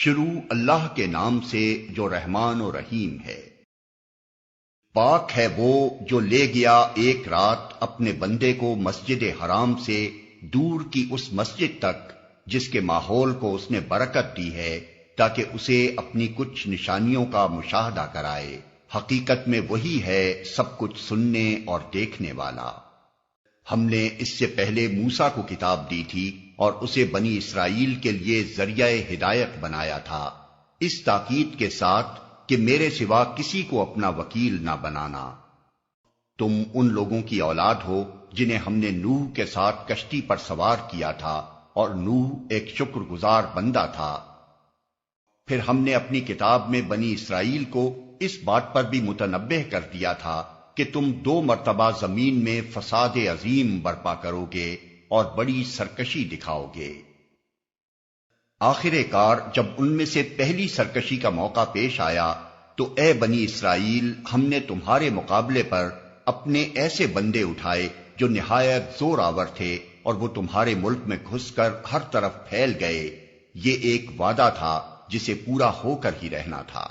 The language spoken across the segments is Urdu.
شروع اللہ کے نام سے جو رحمان و رحیم ہے۔ پاک ہے وہ جو لے گیا ایک رات اپنے بندے کو مسجد حرام سے دور کی اس مسجد تک جس کے ماحول کو اس نے برکت دی ہے تاکہ اسے اپنی کچھ نشانیوں کا مشاہدہ کرائے۔ حقیقت میں وہی ہے سب کچھ سننے اور دیکھنے والا۔ ہم نے اس سے پہلے موسیٰ کو کتاب دی تھی اور اسے بنی اسرائیل کے لیے ذریعہ ہدایت بنایا تھا، اس تاکید کے ساتھ کہ میرے سوا کسی کو اپنا وکیل نہ بنانا۔ تم ان لوگوں کی اولاد ہو جنہیں ہم نے نوح کے ساتھ کشتی پر سوار کیا تھا، اور نوح ایک شکر گزار بندہ تھا۔ پھر ہم نے اپنی کتاب میں بنی اسرائیل کو اس بات پر بھی متنبہ کر دیا تھا کہ تم 2 مرتبہ زمین میں فساد عظیم برپا کرو گے اور بڑی سرکشی دکھاؤ گے۔ آخر کار جب ان میں سے پہلی سرکشی کا موقع پیش آیا تو اے بنی اسرائیل، ہم نے تمہارے مقابلے پر اپنے ایسے بندے اٹھائے جو نہایت زور آور تھے، اور وہ تمہارے ملک میں گھس کر ہر طرف پھیل گئے۔ یہ ایک وعدہ تھا جسے پورا ہو کر ہی رہنا تھا۔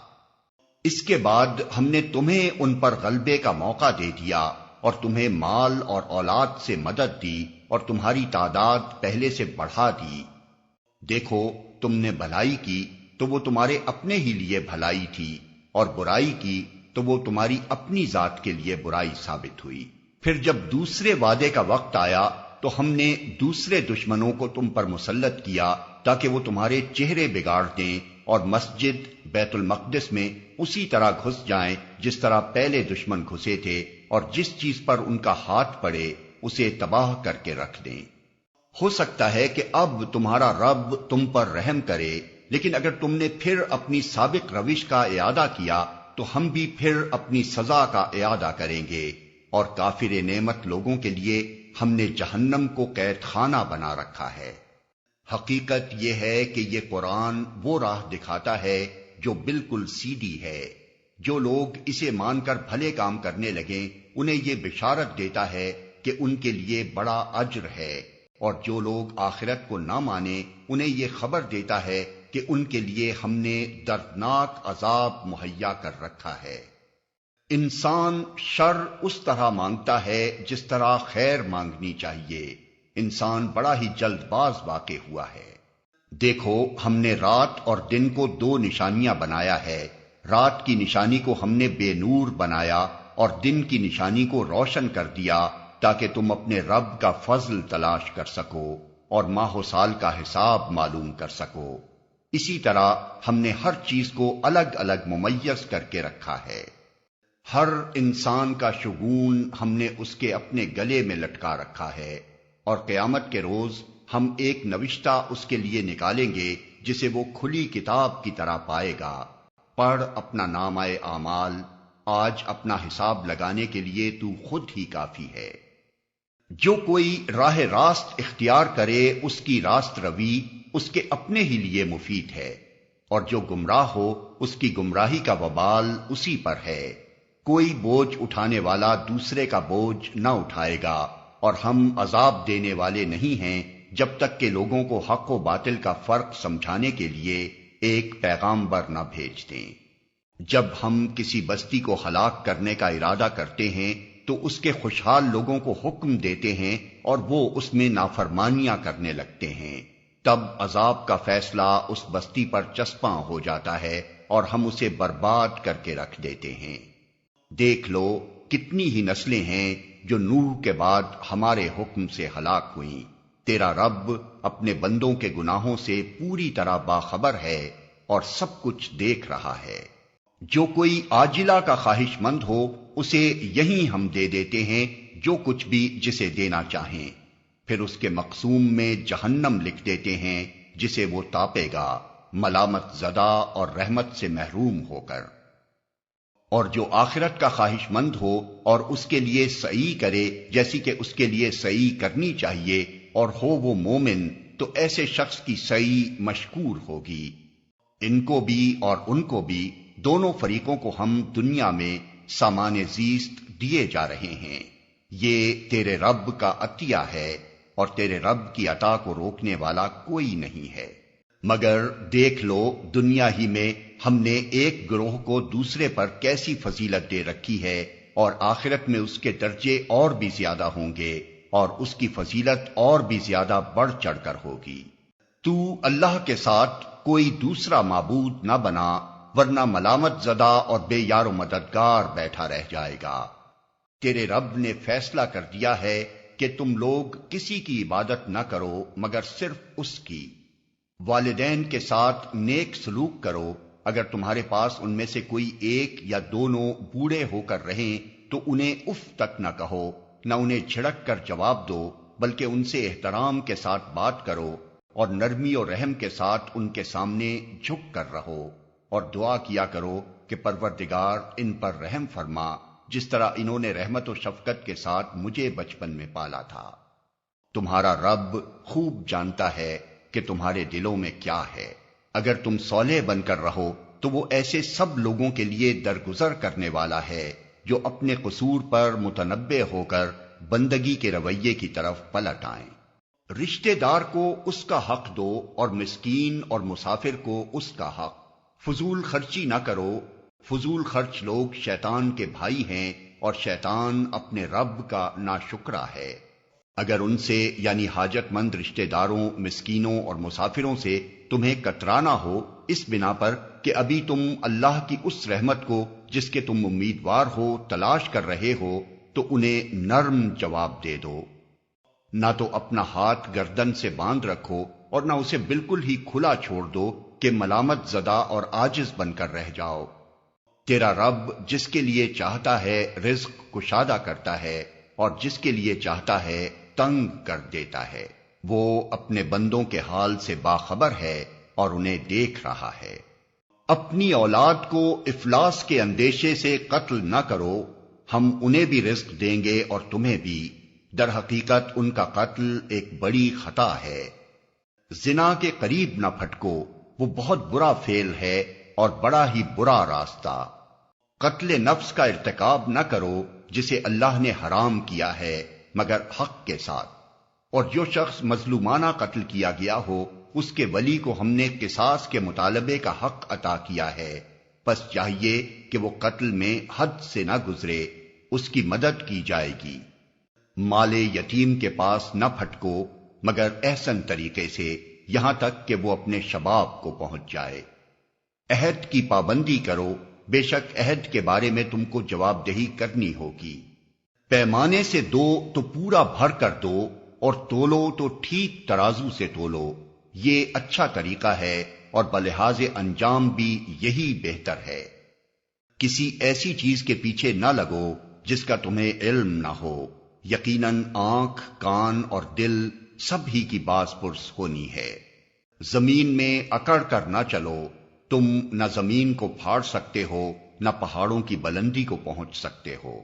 اس کے بعد ہم نے تمہیں ان پر غلبے کا موقع دے دیا اور تمہیں مال اور اولاد سے مدد دی اور تمہاری تعداد پہلے سے بڑھا دی۔ دیکھو تم نے بھلائی کی تو وہ تمہارے اپنے ہی لیے بھلائی تھی، اور برائی کی تو وہ تمہاری اپنی ذات کے لیے برائی ثابت ہوئی۔ پھر جب دوسرے وعدے کا وقت آیا تو ہم نے دوسرے دشمنوں کو تم پر مسلط کیا تاکہ وہ تمہارے چہرے بگاڑ دیں اور مسجد بیت المقدس میں اسی طرح گھس جائیں جس طرح پہلے دشمن گھسے تھے، اور جس چیز پر ان کا ہاتھ پڑے اسے تباہ کر کے رکھ دیں۔ ہو سکتا ہے کہ اب تمہارا رب تم پر رحم کرے، لیکن اگر تم نے پھر اپنی سابق روش کا اعادہ کیا تو ہم بھی پھر اپنی سزا کا اعادہ کریں گے، اور کافر نعمت لوگوں کے لیے ہم نے جہنم کو قید خانہ بنا رکھا ہے۔ حقیقت یہ ہے کہ یہ قرآن وہ راہ دکھاتا ہے جو بالکل سیدھی ہے۔ جو لوگ اسے مان کر بھلے کام کرنے لگیں انہیں یہ بشارت دیتا ہے کہ ان کے لیے بڑا اجر ہے، اور جو لوگ آخرت کو نہ مانیں انہیں یہ خبر دیتا ہے کہ ان کے لیے ہم نے دردناک عذاب مہیا کر رکھا ہے۔ انسان شر اس طرح مانگتا ہے جس طرح خیر مانگنی چاہیے۔ انسان بڑا ہی جلد باز واقع ہوا ہے۔ دیکھو ہم نے رات اور دن کو 2 نشانیاں بنایا ہے۔ رات کی نشانی کو ہم نے بے نور بنایا اور دن کی نشانی کو روشن کر دیا تاکہ تم اپنے رب کا فضل تلاش کر سکو اور ماہ و سال کا حساب معلوم کر سکو۔ اسی طرح ہم نے ہر چیز کو الگ الگ ممیز کر کے رکھا ہے۔ ہر انسان کا شگون ہم نے اس کے اپنے گلے میں لٹکا رکھا ہے، اور قیامت کے روز ہم ایک نوشتہ اس کے لیے نکالیں گے جسے وہ کھلی کتاب کی طرح پائے گا۔ پڑھ اپنا نامہ اعمال، آج اپنا حساب لگانے کے لیے تو خود ہی کافی ہے۔ جو کوئی راہ راست اختیار کرے اس کی راست روی اس کے اپنے ہی لیے مفید ہے، اور جو گمراہ ہو اس کی گمراہی کا وبال اسی پر ہے۔ کوئی بوجھ اٹھانے والا دوسرے کا بوجھ نہ اٹھائے گا، اور ہم عذاب دینے والے نہیں ہیں جب تک کہ لوگوں کو حق و باطل کا فرق سمجھانے کے لیے ایک پیغامبر نہ بھیج دیں۔ جب ہم کسی بستی کو ہلاک کرنے کا ارادہ کرتے ہیں تو اس کے خوشحال لوگوں کو حکم دیتے ہیں اور وہ اس میں نافرمانیاں کرنے لگتے ہیں، تب عذاب کا فیصلہ اس بستی پر چسپاں ہو جاتا ہے اور ہم اسے برباد کر کے رکھ دیتے ہیں۔ دیکھ لو کتنی ہی نسلیں ہیں جو نوح کے بعد ہمارے حکم سے ہلاک ہوئیں۔ تیرا رب اپنے بندوں کے گناہوں سے پوری طرح باخبر ہے اور سب کچھ دیکھ رہا ہے۔ جو کوئی عاجلہ کا خواہش مند ہو اسے یہیں ہم دے دیتے ہیں جو کچھ بھی جسے دینا چاہیں، پھر اس کے مقسوم میں جہنم لکھ دیتے ہیں جسے وہ تاپے گا، ملامت زدہ اور رحمت سے محروم ہو کر۔ اور جو آخرت کا خواہش مند ہو اور اس کے لیے سعی کرے جیسی کہ اس کے لیے سعی کرنی چاہیے اور ہو وہ مومن، تو ایسے شخص کی سعی مشکور ہوگی۔ ان کو بھی اور ان کو بھی، دونوں فریقوں کو ہم دنیا میں سامان زیست دیے جا رہے ہیں۔ یہ تیرے رب کا عطیہ ہے، اور تیرے رب کی عطا کو روکنے والا کوئی نہیں ہے۔ مگر دیکھ لو دنیا ہی میں ہم نے ایک گروہ کو دوسرے پر کیسی فضیلت دے رکھی ہے، اور آخرت میں اس کے درجے اور بھی زیادہ ہوں گے اور اس کی فضیلت اور بھی زیادہ بڑھ چڑھ کر ہوگی۔ تو اللہ کے ساتھ کوئی دوسرا معبود نہ بنا، ورنہ ملامت زدہ اور بے یار و مددگار بیٹھا رہ جائے گا۔ تیرے رب نے فیصلہ کر دیا ہے کہ تم لوگ کسی کی عبادت نہ کرو مگر صرف اس کی۔ والدین کے ساتھ نیک سلوک کرو، اگر تمہارے پاس ان میں سے کوئی ایک یا دونوں بوڑھے ہو کر رہیں تو انہیں اف تک نہ کہو، نہ انہیں جھڑک کر جواب دو، بلکہ ان سے احترام کے ساتھ بات کرو اور نرمی اور رحم کے ساتھ ان کے سامنے جھک کر رہو، اور دعا کیا کرو کہ پروردگار ان پر رحم فرما، جس طرح انہوں نے رحمت و شفقت کے ساتھ مجھے بچپن میں پالا تھا۔ تمہارا رب خوب جانتا ہے کہ تمہارے دلوں میں کیا ہے۔ اگر تم صالح بن کر رہو تو وہ ایسے سب لوگوں کے لیے درگزر کرنے والا ہے جو اپنے قصور پر متنبہ ہو کر بندگی کے رویے کی طرف پلٹ آئیں۔ رشتہ دار کو اس کا حق دو اور مسکین اور مسافر کو اس کا حق۔ فضول خرچی نہ کرو، فضول خرچ لوگ شیطان کے بھائی ہیں اور شیطان اپنے رب کا ناشکرا ہے۔ اگر ان سے یعنی حاجت مند رشتہ داروں، مسکینوں اور مسافروں سے تمہیں کترانا ہو اس بنا پر کہ ابھی تم اللہ کی اس رحمت کو جس کے تم امیدوار ہو تلاش کر رہے ہو، تو انہیں نرم جواب دے دو۔ نہ تو اپنا ہاتھ گردن سے باندھ رکھو اور نہ اسے بالکل ہی کھلا چھوڑ دو کہ ملامت زدہ اور عاجز بن کر رہ جاؤ۔ تیرا رب جس کے لیے چاہتا ہے رزق کشادہ کرتا ہے اور جس کے لیے چاہتا ہے تنگ کر دیتا ہے۔ وہ اپنے بندوں کے حال سے باخبر ہے اور انہیں دیکھ رہا ہے۔ اپنی اولاد کو افلاس کے اندیشے سے قتل نہ کرو، ہم انہیں بھی رزق دیں گے اور تمہیں بھی، در حقیقت ان کا قتل ایک بڑی خطا ہے۔ زنا کے قریب نہ پھٹکو، وہ بہت برا فعل ہے اور بڑا ہی برا راستہ۔ قتل نفس کا ارتکاب نہ کرو جسے اللہ نے حرام کیا ہے مگر حق کے ساتھ، اور جو شخص مظلومانہ قتل کیا گیا ہو اس کے ولی کو ہم نے قصاص کے مطالبے کا حق عطا کیا ہے، پس چاہیے کہ وہ قتل میں حد سے نہ گزرے، اس کی مدد کی جائے گی۔ مال یتیم کے پاس نہ پھٹکو مگر احسن طریقے سے، یہاں تک کہ وہ اپنے شباب کو پہنچ جائے۔ عہد کی پابندی کرو، بے شک عہد کے بارے میں تم کو جواب دہی کرنی ہوگی۔ پیمانے سے دو تو پورا بھر کر دو، اور تولو تو ٹھیک ترازو سے تولو، یہ اچھا طریقہ ہے اور بلحاظ انجام بھی یہی بہتر ہے۔ کسی ایسی چیز کے پیچھے نہ لگو جس کا تمہیں علم نہ ہو، یقیناً آنکھ، کان اور دل سب ہی کی باز پرس ہونی ہے۔ زمین میں اکڑ کر نہ چلو، تم نہ زمین کو پھاڑ سکتے ہو نہ پہاڑوں کی بلندی کو پہنچ سکتے ہو۔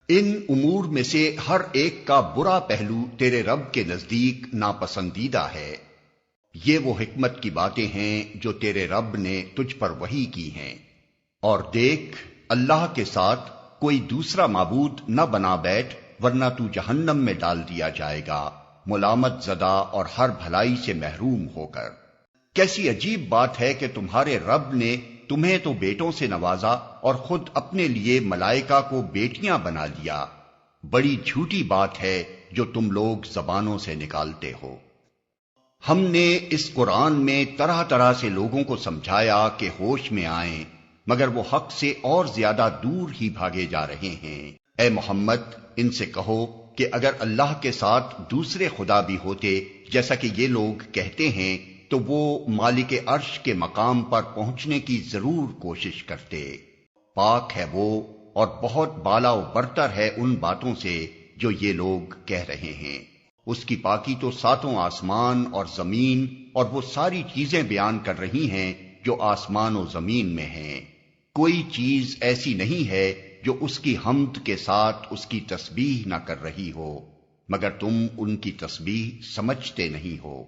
ان امور میں سے ہر ایک کا برا پہلو تیرے رب کے نزدیک ناپسندیدہ ہے۔ یہ وہ حکمت کی باتیں ہیں جو تیرے رب نے تجھ پر وحی کی ہیں۔ اور دیکھ، اللہ کے ساتھ کوئی دوسرا معبود نہ بنا بیٹھ، ورنہ تو جہنم میں ڈال دیا جائے گا، ملامت زدہ اور ہر بھلائی سے محروم ہو کر۔ کیسی عجیب بات ہے کہ تمہارے رب نے تمہیں تو بیٹوں سے نوازا اور خود اپنے لیے ملائکہ کو بیٹیاں بنا لیا۔ بڑی جھوٹی بات ہے جو تم لوگ زبانوں سے نکالتے ہو۔ ہم نے اس قرآن میں طرح طرح سے لوگوں کو سمجھایا کہ ہوش میں آئیں، مگر وہ حق سے اور زیادہ دور ہی بھاگے جا رہے ہیں۔ اے محمد، ان سے کہو کہ اگر اللہ کے ساتھ دوسرے خدا بھی ہوتے جیسا کہ یہ لوگ کہتے ہیں تو وہ مالک عرش کے مقام پر پہنچنے کی ضرور کوشش کرتے۔ پاک ہے وہ اور بہت بالا و برتر ہے ان باتوں سے جو یہ لوگ کہہ رہے ہیں۔ اس کی پاکی تو ساتوں آسمان اور زمین اور وہ ساری چیزیں بیان کر رہی ہیں جو آسمان و زمین میں ہیں۔ کوئی چیز ایسی نہیں ہے جو اس کی حمد کے ساتھ اس کی تسبیح نہ کر رہی ہو، مگر تم ان کی تسبیح سمجھتے نہیں ہو۔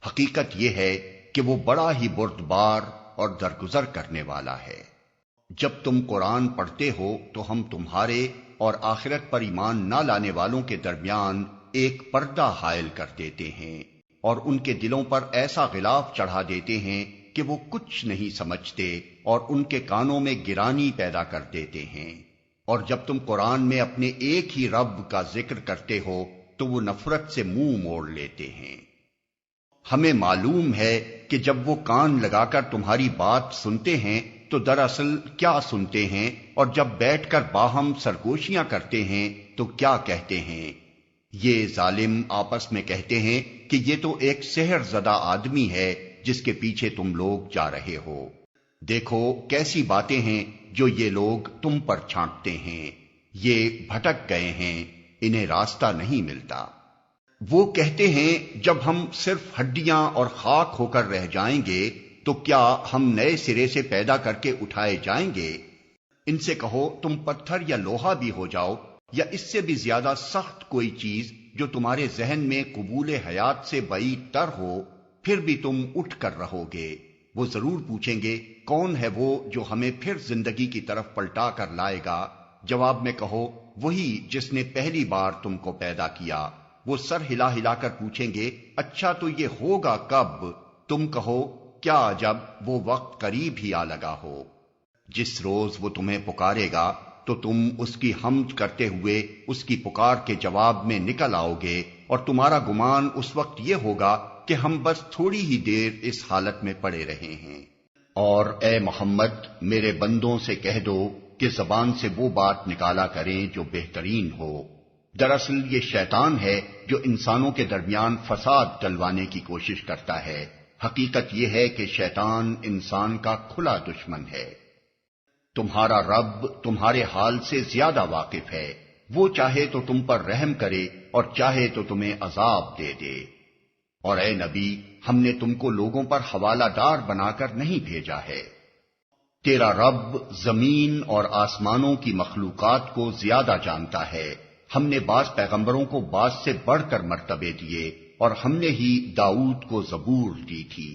حقیقت یہ ہے کہ وہ بڑا ہی بردبار اور درگزر کرنے والا ہے۔ جب تم قرآن پڑھتے ہو تو ہم تمہارے اور آخرت پر ایمان نہ لانے والوں کے درمیان ایک پردہ حائل کر دیتے ہیں، اور ان کے دلوں پر ایسا غلاف چڑھا دیتے ہیں کہ وہ کچھ نہیں سمجھتے، اور ان کے کانوں میں گرانی پیدا کر دیتے ہیں۔ اور جب تم قرآن میں اپنے ایک ہی رب کا ذکر کرتے ہو تو وہ نفرت سے منہ موڑ لیتے ہیں۔ ہمیں معلوم ہے کہ جب وہ کان لگا کر تمہاری بات سنتے ہیں تو دراصل کیا سنتے ہیں، اور جب بیٹھ کر باہم سرگوشیاں کرتے ہیں تو کیا کہتے ہیں۔ یہ ظالم آپس میں کہتے ہیں کہ یہ تو ایک سحر زدہ آدمی ہے جس کے پیچھے تم لوگ جا رہے ہو۔ دیکھو کیسی باتیں ہیں جو یہ لوگ تم پر چھانٹتے ہیں، یہ بھٹک گئے ہیں، انہیں راستہ نہیں ملتا۔ وہ کہتے ہیں جب ہم صرف ہڈیاں اور خاک ہو کر رہ جائیں گے تو کیا ہم نئے سرے سے پیدا کر کے اٹھائے جائیں گے؟ ان سے کہو تم پتھر یا لوہا بھی ہو جاؤ یا اس سے بھی زیادہ سخت کوئی چیز جو تمہارے ذہن میں قبول حیات سے بعید تر ہو، پھر بھی تم اٹھ کر رہو گے۔ وہ ضرور پوچھیں گے کون ہے وہ جو ہمیں پھر زندگی کی طرف پلٹا کر لائے گا؟ جواب میں کہو وہی جس نے پہلی بار تم کو پیدا کیا۔ وہ سر ہلا ہلا کر پوچھیں گے اچھا تو یہ ہوگا کب؟ تم کہو کیا جب وہ وقت قریب ہی آ لگا ہو۔ جس روز وہ تمہیں پکارے گا تو تم اس کی حمد کرتے ہوئے اس کی پکار کے جواب میں نکل آؤ گے، اور تمہارا گمان اس وقت یہ ہوگا کہ ہم بس تھوڑی ہی دیر اس حالت میں پڑے رہے ہیں۔ اور اے محمد میرے بندوں سے کہہ دو کہ زبان سے وہ بات نکالا کریں جو بہترین ہو۔ دراصل یہ شیطان ہے جو انسانوں کے درمیان فساد ڈلوانے کی کوشش کرتا ہے۔ حقیقت یہ ہے کہ شیطان انسان کا کھلا دشمن ہے۔ تمہارا رب تمہارے حال سے زیادہ واقف ہے، وہ چاہے تو تم پر رحم کرے اور چاہے تو تمہیں عذاب دے دے۔ اور اے نبی ہم نے تم کو لوگوں پر حوالہ دار بنا کر نہیں بھیجا ہے۔ تیرا رب زمین اور آسمانوں کی مخلوقات کو زیادہ جانتا ہے۔ ہم نے بعض پیغمبروں کو بعض سے بڑھ کر مرتبے دیے، اور ہم نے ہی داؤد کو زبور دی تھی۔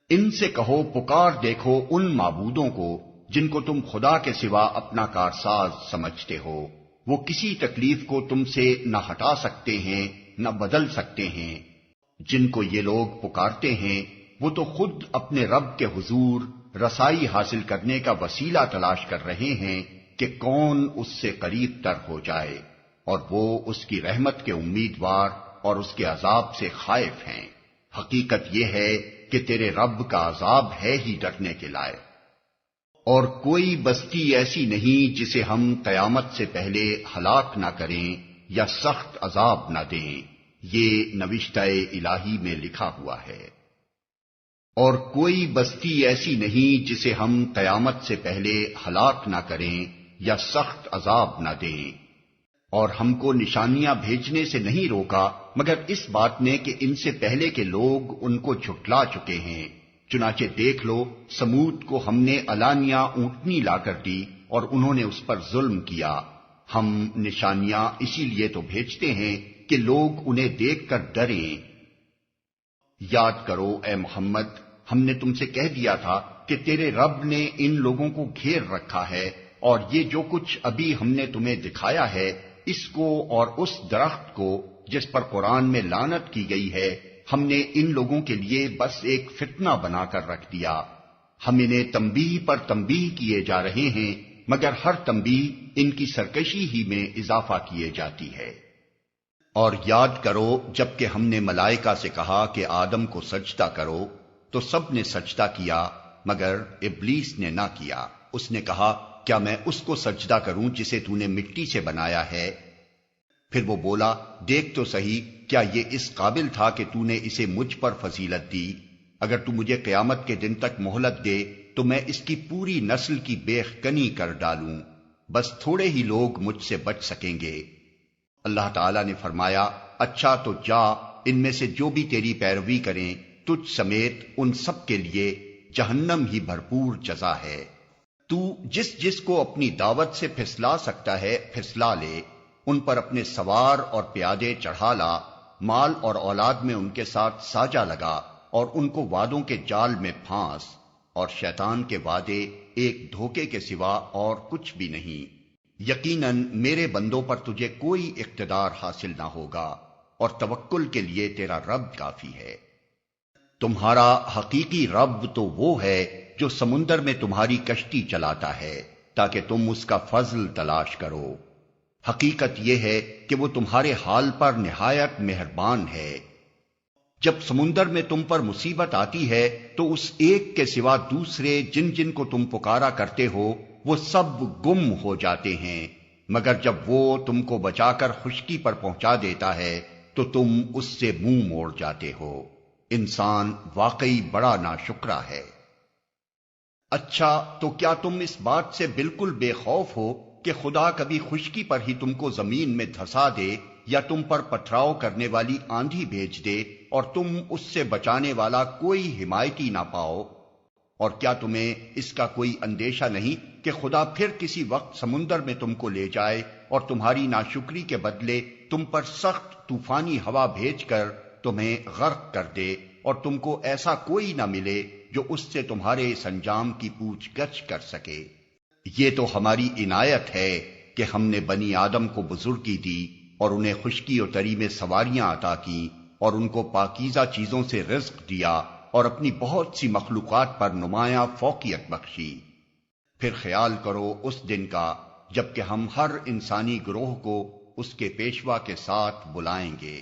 ان سے کہو پکار دیکھو ان معبودوں کو جن کو تم خدا کے سوا اپنا کارساز سمجھتے ہو۔ وہ کسی تکلیف کو تم سے نہ ہٹا سکتے ہیں نہ بدل سکتے ہیں۔ جن کو یہ لوگ پکارتے ہیں وہ تو خود اپنے رب کے حضور رسائی حاصل کرنے کا وسیلہ تلاش کر رہے ہیں کہ کون اس سے قریب تر ہو جائے، اور وہ اس کی رحمت کے امیدوار اور اس کے عذاب سے خائف ہیں۔ حقیقت یہ ہے کہ تیرے رب کا عذاب ہے ہی ڈرنے کے لائق۔ اور کوئی بستی ایسی نہیں جسے ہم قیامت سے پہلے ہلاک نہ کریں یا سخت عذاب نہ دیں، یہ نوشتہ الہی میں لکھا ہوا ہے۔ اور کوئی بستی ایسی نہیں جسے ہم قیامت سے پہلے ہلاک نہ کریں یا سخت عذاب نہ دیں۔ اور ہم کو نشانیاں بھیجنے سے نہیں روکا مگر اس بات نے کہ ان سے پہلے کے لوگ ان کو جھٹلا چکے ہیں۔ چنانچہ دیکھ لو سمود کو ہم نے علانیہ اونٹنی لا کر دی اور انہوں نے اس پر ظلم کیا۔ ہم نشانیاں اسی لیے تو بھیجتے ہیں کہ لوگ انہیں دیکھ کر ڈریں۔ یاد کرو اے محمد ہم نے تم سے کہہ دیا تھا کہ تیرے رب نے ان لوگوں کو گھیر رکھا ہے، اور یہ جو کچھ ابھی ہم نے تمہیں دکھایا ہے اس کو اور اس درخت کو جس پر قرآن میں لعنت کی گئی ہے ہم نے ان لوگوں کے لیے بس ایک فتنہ بنا کر رکھ دیا۔ ہم انہیں تنبیہ پر تنبیہ کیے جا رہے ہیں مگر ہر تنبیہ ان کی سرکشی ہی میں اضافہ کیے جاتی ہے۔ اور یاد کرو جب کہ ہم نے ملائکہ سے کہا کہ آدم کو سجدہ کرو تو سب نے سجدہ کیا مگر ابلیس نے نہ کیا۔ اس نے کہا کیا میں اس کو سجدہ کروں جسے تو نے مٹی سے بنایا ہے؟ پھر وہ بولا دیکھ تو صحیح کیا یہ اس قابل تھا کہ تو نے اسے مجھ پر فضیلت دی؟ اگر تو مجھے قیامت کے دن تک مہلت دے تو میں اس کی پوری نسل کی بیخ کنی کر ڈالوں، بس تھوڑے ہی لوگ مجھ سے بچ سکیں گے۔ اللہ تعالیٰ نے فرمایا اچھا تو جا، ان میں سے جو بھی تیری پیروی کریں تجھ سمیت ان سب کے لیے جہنم ہی بھرپور جزا ہے۔ تو جس جس کو اپنی دعوت سے پھسلا سکتا ہے پھسلا لے، ان پر اپنے سوار اور پیادے چڑھا لا، مال اور اولاد میں ان کے ساتھ ساجا لگا اور ان کو وعدوں کے جال میں پھانس، اور شیطان کے وعدے ایک دھوکے کے سوا اور کچھ بھی نہیں۔ یقیناً میرے بندوں پر تجھے کوئی اقتدار حاصل نہ ہوگا۔ اور توکل کے لیے تیرا رب کافی ہے۔ تمہارا حقیقی رب تو وہ ہے جو سمندر میں تمہاری کشتی چلاتا ہے تاکہ تم اس کا فضل تلاش کرو۔ حقیقت یہ ہے کہ وہ تمہارے حال پر نہایت مہربان ہے۔ جب سمندر میں تم پر مصیبت آتی ہے تو اس ایک کے سوا دوسرے جن جن کو تم پکارا کرتے ہو وہ سب گم ہو جاتے ہیں، مگر جب وہ تم کو بچا کر خشکی پر پہنچا دیتا ہے تو تم اس سے منہ موڑ جاتے ہو۔ انسان واقعی بڑا ناشکرا ہے۔ اچھا، تو کیا تم اس بات سے بالکل بے خوف ہو کہ خدا کبھی خشکی پر ہی تم کو زمین میں دھسا دے یا تم پر پتھراؤ کرنے والی آندھی بھیج دے اور تم اس سے بچانے والا کوئی حمایتی نہ پاؤ؟ اور کیا تمہیں اس کا کوئی اندیشہ نہیں کہ خدا پھر کسی وقت سمندر میں تم کو لے جائے اور تمہاری ناشکری کے بدلے تم پر سخت طوفانی ہوا بھیج کر تمہیں غرق کر دے اور تم کو ایسا کوئی نہ ملے جو اس سے تمہارے اس انجام کی پوچھ گچھ کر سکے؟ یہ تو ہماری عنایت ہے کہ ہم نے بنی آدم کو بزرگی دی اور انہیں خشکی و تری میں سواریاں عطا کی اور ان کو پاکیزہ چیزوں سے رزق دیا اور اپنی بہت سی مخلوقات پر نمایاں فوقیت بخشی۔ پھر خیال کرو اس دن کا جب کہ ہم ہر انسانی گروہ کو اس کے پیشوا کے ساتھ بلائیں گے۔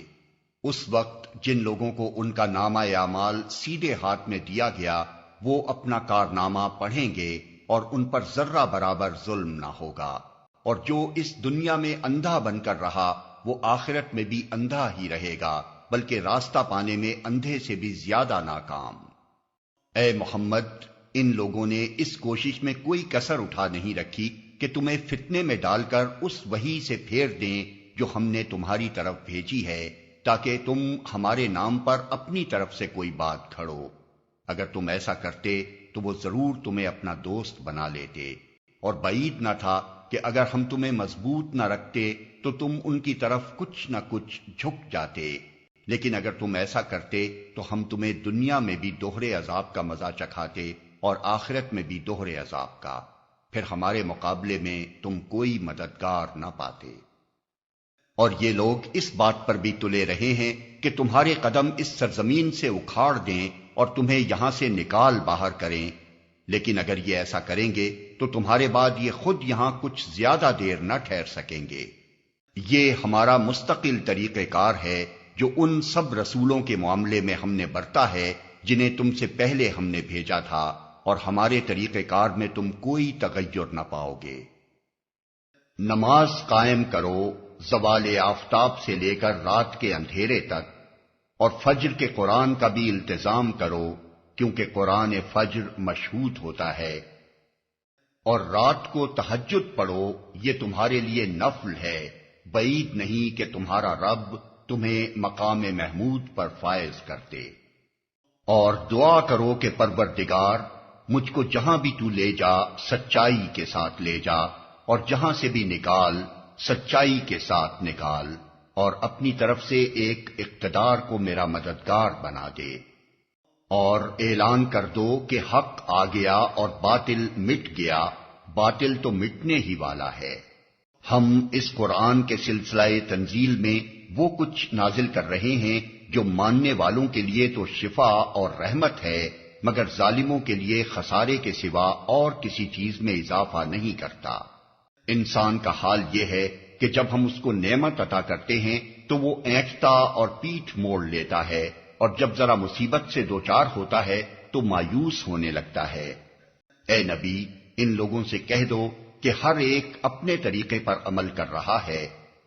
اس وقت جن لوگوں کو ان کا نامہ اعمال سیدھے ہاتھ میں دیا گیا وہ اپنا کارنامہ پڑھیں گے اور ان پر ذرہ برابر ظلم نہ ہوگا، اور جو اس دنیا میں اندھا بن کر رہا وہ آخرت میں بھی اندھا ہی رہے گا، بلکہ راستہ پانے میں اندھے سے بھی زیادہ ناکام۔ اے محمد، ان لوگوں نے اس کوشش میں کوئی کسر اٹھا نہیں رکھی کہ تمہیں فتنے میں ڈال کر اس وحی سے پھیر دیں جو ہم نے تمہاری طرف بھیجی ہے، تاکہ تم ہمارے نام پر اپنی طرف سے کوئی بات کھڑو۔ اگر تم ایسا کرتے تو وہ ضرور تمہیں اپنا دوست بنا لیتے، اور بعید نہ تھا کہ اگر ہم تمہیں مضبوط نہ رکھتے تو تم ان کی طرف کچھ نہ کچھ جھک جاتے، لیکن اگر تم ایسا کرتے تو ہم تمہیں دنیا میں بھی دوہرے عذاب کا مزہ چکھاتے اور آخرت میں بھی دوہرے عذاب کا، پھر ہمارے مقابلے میں تم کوئی مددگار نہ پاتے۔ اور یہ لوگ اس بات پر بھی تلے رہے ہیں کہ تمہارے قدم اس سرزمین سے اکھاڑ دیں اور تمہیں یہاں سے نکال باہر کریں، لیکن اگر یہ ایسا کریں گے تو تمہارے بعد یہ خود یہاں کچھ زیادہ دیر نہ ٹھہر سکیں گے۔ یہ ہمارا مستقل طریقہ کار ہے جو ان سب رسولوں کے معاملے میں ہم نے برتا ہے جنہیں تم سے پہلے ہم نے بھیجا تھا، اور ہمارے طریقہ کار میں تم کوئی تغیر نہ پاؤ گے۔ نماز قائم کرو زوال آفتاب سے لے کر رات کے اندھیرے تک، اور فجر کے قرآن کا بھی التزام کرو کیونکہ قرآن فجر مشہود ہوتا ہے، اور رات کو تہجد پڑھو، یہ تمہارے لیے نفل ہے، بعید نہیں کہ تمہارا رب تمہیں مقام محمود پر فائز کرتے۔ اور دعا کرو کہ پروردگار مجھ کو جہاں بھی تو لے جا سچائی کے ساتھ لے جا، اور جہاں سے بھی نکال سچائی کے ساتھ نکال، اور اپنی طرف سے ایک اقتدار کو میرا مددگار بنا دے۔ اور اعلان کر دو کہ حق آ گیا اور باطل مٹ گیا، باطل تو مٹنے ہی والا ہے۔ ہم اس قرآن کے سلسلہ تنزیل میں وہ کچھ نازل کر رہے ہیں جو ماننے والوں کے لیے تو شفا اور رحمت ہے، مگر ظالموں کے لیے خسارے کے سوا اور کسی چیز میں اضافہ نہیں کرتا۔ انسان کا حال یہ ہے کہ جب ہم اس کو نعمت عطا کرتے ہیں تو وہ اینٹتا اور پیٹھ موڑ لیتا ہے، اور جب ذرا مصیبت سے دوچار ہوتا ہے تو مایوس ہونے لگتا ہے۔ اے نبی، ان لوگوں سے کہہ دو کہ ہر ایک اپنے طریقے پر عمل کر رہا ہے،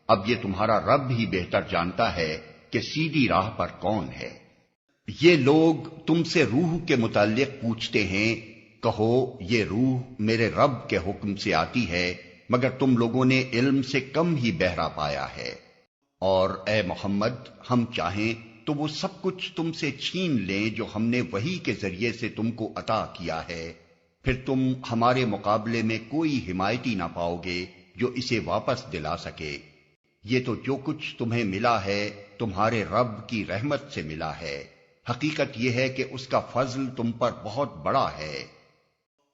اب یہ تمہارا رب ہی بہتر جانتا ہے کہ سیدھی راہ پر کون ہے۔ یہ لوگ تم سے روح کے متعلق پوچھتے ہیں، کہو یہ روح میرے رب کے حکم سے آتی ہے، مگر تم لوگوں نے علم سے کم ہی بہرا پایا ہے۔ اور اے محمد، ہم چاہیں تو وہ سب کچھ تم سے چھین لیں جو ہم نے وحی کے ذریعے سے تم کو عطا کیا ہے، پھر تم ہمارے مقابلے میں کوئی حمایتی نہ پاؤ گے جو اسے واپس دلا سکے۔ یہ تو جو کچھ تمہیں ملا ہے تمہارے رب کی رحمت سے ملا ہے، حقیقت یہ ہے کہ اس کا فضل تم پر بہت بڑا ہے۔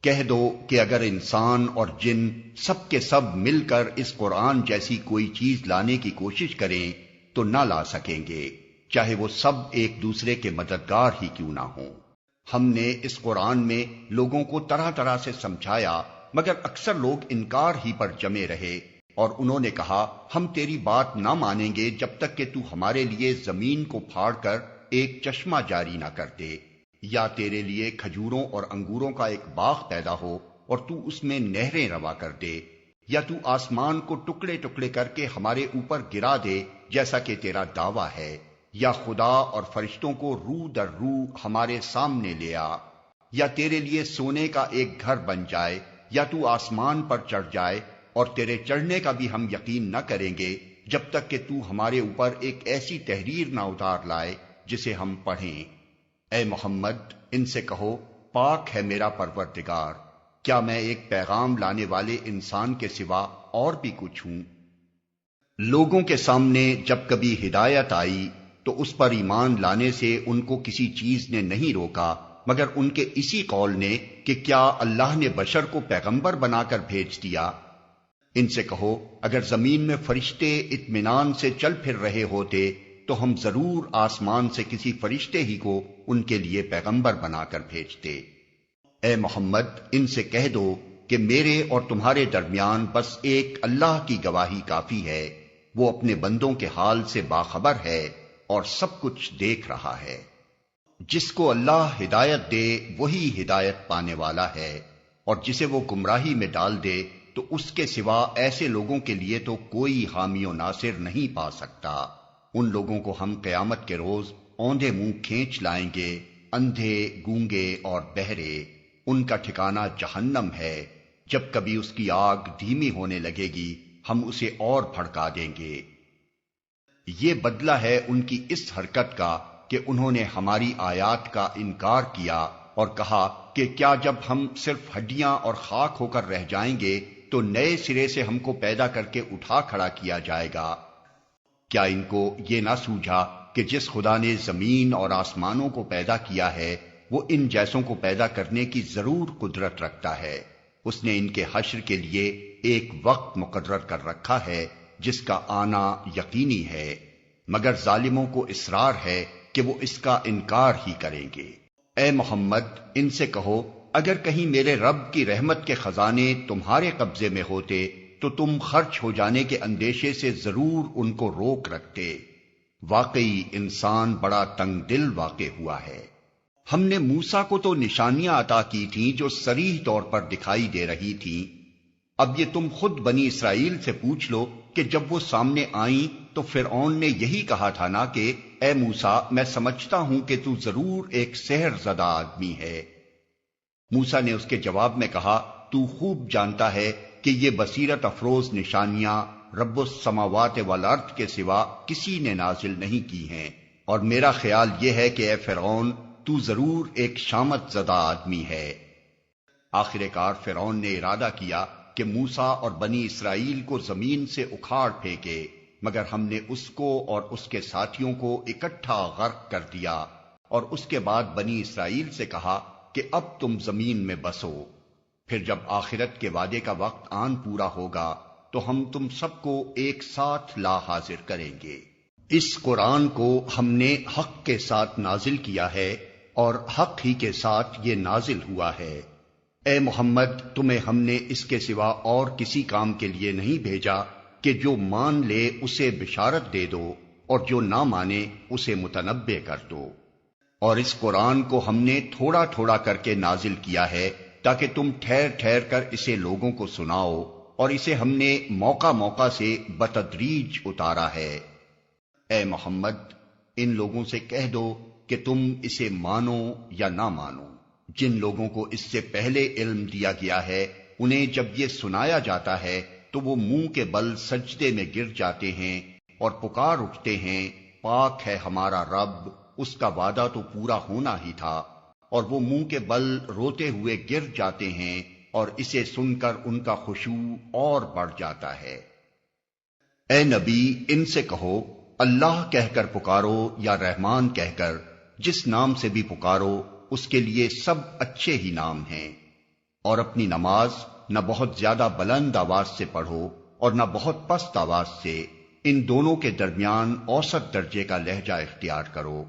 کہہ دو کہ اگر انسان اور جن سب کے سب مل کر اس قرآن جیسی کوئی چیز لانے کی کوشش کریں تو نہ لا سکیں گے، چاہے وہ سب ایک دوسرے کے مددگار ہی کیوں نہ ہوں۔ ہم نے اس قرآن میں لوگوں کو طرح طرح سے سمجھایا، مگر اکثر لوگ انکار ہی پر جمے رہے، اور انہوں نے کہا ہم تیری بات نہ مانیں گے جب تک کہ تو ہمارے لیے زمین کو پھاڑ کر ایک چشمہ جاری نہ کر دے، یا تیرے لیے کھجوروں اور انگوروں کا ایک باغ پیدا ہو اور تو اس میں نہریں روا کر دے، یا تو آسمان کو ٹکڑے ٹکڑے کر کے ہمارے اوپر گرا دے جیسا کہ تیرا دعویٰ ہے، یا خدا اور فرشتوں کو رو در رو ہمارے سامنے لے آ، یا تیرے لیے سونے کا ایک گھر بن جائے، یا تو آسمان پر چڑھ جائے، اور تیرے چڑھنے کا بھی ہم یقین نہ کریں گے جب تک کہ تو ہمارے اوپر ایک ایسی تحریر نہ اتار لائے جسے ہم پڑھیں۔ اے محمد ان سے کہو پاک ہے میرا پروردگار، کیا میں ایک پیغام لانے والے انسان کے سوا اور بھی کچھ ہوں؟ لوگوں کے سامنے جب کبھی ہدایت آئی تو اس پر ایمان لانے سے ان کو کسی چیز نے نہیں روکا مگر ان کے اسی قول نے کہ کیا اللہ نے بشر کو پیغمبر بنا کر بھیج دیا؟ ان سے کہو اگر زمین میں فرشتے اطمینان سے چل پھر رہے ہوتے تو ہم ضرور آسمان سے کسی فرشتے ہی کو ان کے لیے پیغمبر بنا کر بھیجتے۔ اے محمد ان سے کہہ دو کہ میرے اور تمہارے درمیان بس ایک اللہ کی گواہی کافی ہے، وہ اپنے بندوں کے حال سے باخبر ہے اور سب کچھ دیکھ رہا ہے۔ جس کو اللہ ہدایت دے وہی ہدایت پانے والا ہے، اور جسے وہ گمراہی میں ڈال دے تو اس کے سوا ایسے لوگوں کے لیے تو کوئی حامی و ناصر نہیں پا سکتا۔ ان لوگوں کو ہم قیامت کے روز اوندھے منہ کھینچ لائیں گے، اندھے، گونگے اور بہرے، ان کا ٹھکانہ جہنم ہے، جب کبھی اس کی آگ دھیمی ہونے لگے گی ہم اسے اور بھڑکا دیں گے۔ یہ بدلہ ہے ان کی اس حرکت کا کہ انہوں نے ہماری آیات کا انکار کیا اور کہا کہ کیا جب ہم صرف ہڈیاں اور خاک ہو کر رہ جائیں گے تو نئے سرے سے ہم کو پیدا کر کے اٹھا کھڑا کیا جائے گا؟ کیا ان کو یہ نہ سوجھا کہ جس خدا نے زمین اور آسمانوں کو پیدا کیا ہے وہ ان جیسوں کو پیدا کرنے کی ضرور قدرت رکھتا ہے؟ اس نے ان کے حشر کے لیے ایک وقت مقرر کر رکھا ہے جس کا آنا یقینی ہے، مگر ظالموں کو اصرار ہے کہ وہ اس کا انکار ہی کریں گے۔ اے محمد ان سے کہو اگر کہیں میرے رب کی رحمت کے خزانے تمہارے قبضے میں ہوتے تو تم خرچ ہو جانے کے اندیشے سے ضرور ان کو روک رکھتے۔ واقعی انسان بڑا تنگ دل واقع ہوا ہے۔ ہم نے موسیٰ کو تو نشانیاں عطا کی تھیں جو صریح طور پر دکھائی دے رہی تھیں۔ اب یہ تم خود بنی اسرائیل سے پوچھ لو کہ جب وہ سامنے آئیں تو فرعون نے یہی کہا تھا نا کہ اے موسیٰ میں سمجھتا ہوں کہ تو ضرور ایک سحر زدہ آدمی ہے۔ موسیٰ نے اس کے جواب میں کہا تو خوب جانتا ہے کہ یہ بصیرت افروز نشانیاں رب السماوات والارض کے سوا کسی نے نازل نہیں کی ہیں، اور میرا خیال یہ ہے کہ اے فرعون تو ضرور ایک شامت زدہ آدمی ہے۔ آخر کار فرعون نے ارادہ کیا کہ موسیٰ اور بنی اسرائیل کو زمین سے اکھاڑ پھینکے، مگر ہم نے اس کو اور اس کے ساتھیوں کو اکٹھا غرق کر دیا، اور اس کے بعد بنی اسرائیل سے کہا کہ اب تم زمین میں بسو، پھر جب آخرت کے وعدے کا وقت آن پورا ہوگا تو ہم تم سب کو ایک ساتھ لا حاضر کریں گے۔ اس قرآن کو ہم نے حق کے ساتھ نازل کیا ہے اور حق ہی کے ساتھ یہ نازل ہوا ہے۔ اے محمد تمہیں ہم نے اس کے سوا اور کسی کام کے لیے نہیں بھیجا کہ جو مان لے اسے بشارت دے دو اور جو نہ مانے اسے متنبہ کر دو۔ اور اس قرآن کو ہم نے تھوڑا تھوڑا کر کے نازل کیا ہے تاکہ تم ٹھہر ٹھہر کر اسے لوگوں کو سناؤ، اور اسے ہم نے موقع موقع سے بتدریج اتارا ہے۔ اے محمد ان لوگوں سے کہہ دو کہ تم اسے مانو یا نہ مانو۔ جن لوگوں کو اس سے پہلے علم دیا گیا ہے انہیں جب یہ سنایا جاتا ہے تو وہ منہ کے بل سجدے میں گر جاتے ہیں اور پکار اٹھتے ہیں پاک ہے ہمارا رب، اس کا وعدہ تو پورا ہونا ہی تھا، اور وہ منہ کے بل روتے ہوئے گر جاتے ہیں اور اسے سن کر ان کا خشوع اور بڑھ جاتا ہے۔ اے نبی ان سے کہو اللہ کہہ کر پکارو یا رحمان کہہ کر، جس نام سے بھی پکارو اس کے لیے سب اچھے ہی نام ہیں، اور اپنی نماز نہ بہت زیادہ بلند آواز سے پڑھو اور نہ بہت پست آواز سے، ان دونوں کے درمیان اوسط درجے کا لہجہ اختیار کرو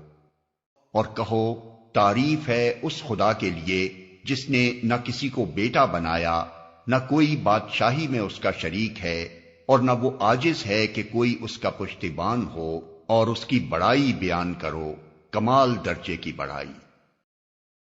اور کہو تعریف ہے اس خدا کے لیے جس نے نہ کسی کو بیٹا بنایا، نہ کوئی بادشاہی میں اس کا شریک ہے، اور نہ وہ عاجز ہے کہ کوئی اس کا پشتیبان ہو، اور اس کی بڑائی بیان کرو، کمال درجے کی بڑائی۔